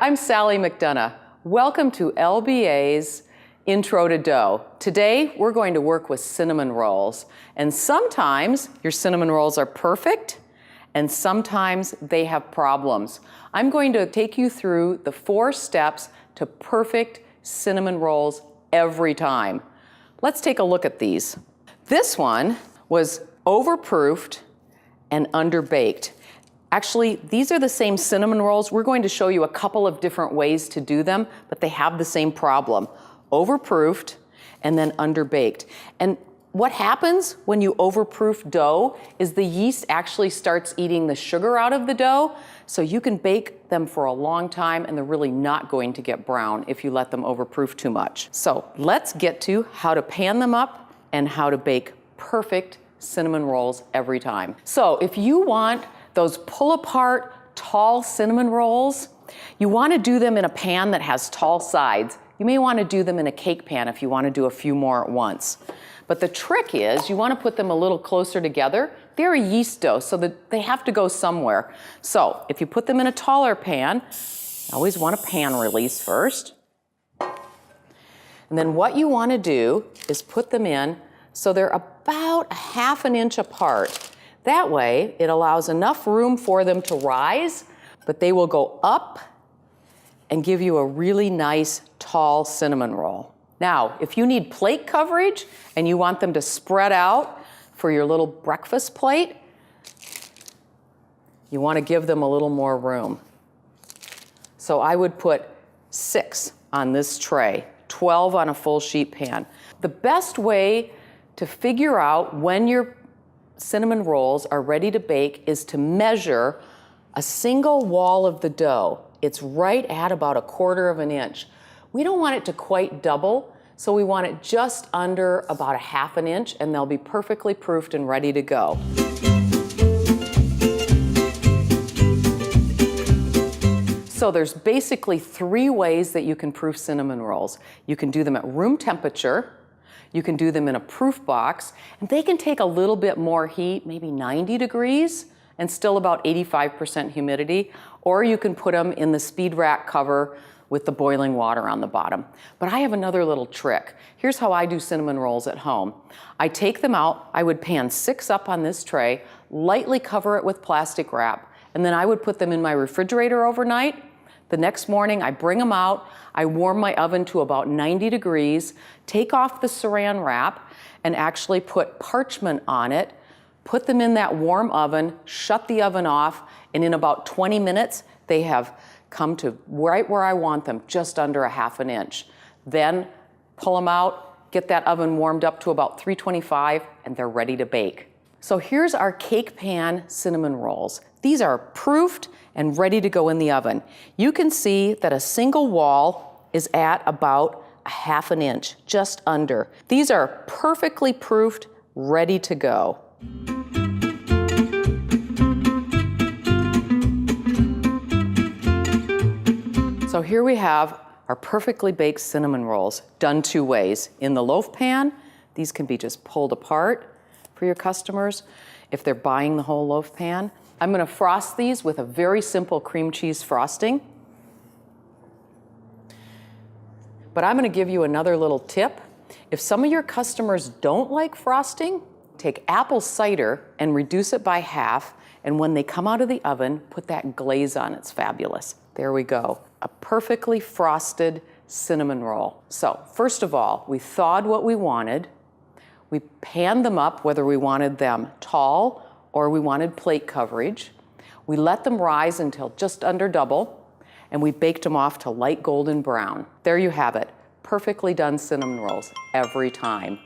I'm Sally McDonough. Welcome to LBA's Intro to Dough. Today, we're going to work with cinnamon rolls. And sometimes your cinnamon rolls are perfect, and sometimes they have problems. I'm going to take you through the 4 steps to perfect cinnamon rolls every time. Let's take a look at these. This one was overproofed and underbaked. Actually, these are the same cinnamon rolls. We're going to show you a couple of different ways to do them, but they have the same problem. Overproofed and then underbaked. And what happens when you overproof dough is the yeast actually starts eating the sugar out of the dough, so you can bake them for a long time and they're really not going to get brown if you let them overproof too much. So let's get to how to pan them up and how to bake perfect cinnamon rolls every time. So if you want those pull-apart, tall cinnamon rolls, you want to do them in a pan that has tall sides. You may want to do them in a cake pan if you want to do a few more at once. But the trick is you want to put them a little closer together. They're a yeast dough, so that they have to go somewhere. So if you put them in a taller pan, you always want a pan release first. And then what you want to do is put them in so they're about 1/2 inch apart. That way, it allows enough room for them to rise, but they will go up and give you a really nice, tall cinnamon roll. Now, if you need plate coverage and you want them to spread out for your little breakfast plate, you want to give them a little more room. So I would put 6 on this tray, 12 on a full sheet pan. The best way to figure out when your cinnamon rolls are ready to bake is to measure a single wall of the dough. It's right at about 1/4 inch. We don't want it to quite double, so we want it just under about 1/2 inch, and they'll be perfectly proofed and ready to go. So there's basically 3 ways that you can proof cinnamon rolls. You can do them at room temperature, you can do them in a proof box, and they can take a little bit more heat, maybe 90 degrees, and still about 85% humidity, or you can put them in the speed rack cover with the boiling water on the bottom. But I have another little trick. Here's how I do cinnamon rolls at home. I take them out, I would pan 6 up on this tray, lightly cover it with plastic wrap, and then I would put them in my refrigerator overnight. The next morning, I bring them out, I warm my oven to about 90 degrees, take off the saran wrap, and actually put parchment on it, put them in that warm oven, shut the oven off, and in about 20 minutes, they have come to right where I want them, just under 1/2 inch. Then pull them out, get that oven warmed up to about 325, and they're ready to bake. So here's our cake pan cinnamon rolls. These are proofed and ready to go in the oven. You can see that a single wall is at about 1/2 inch, just under. These are perfectly proofed, ready to go. So here we have our perfectly baked cinnamon rolls, done 2 ways. In the loaf pan, these can be just pulled apart for your customers if they're buying the whole loaf pan. I'm going to frost these with a very simple cream cheese frosting. But I'm going to give you another little tip. If some of your customers don't like frosting, take apple cider and reduce it by 1/2, and when they come out of the oven, put that glaze on. It's fabulous. There we go. A perfectly frosted cinnamon roll. So first of all, we thawed what we wanted. We panned them up, whether we wanted them tall or we wanted plate coverage. We let them rise until just under double, and we baked them off to light golden brown. There you have it. Perfectly done cinnamon rolls every time.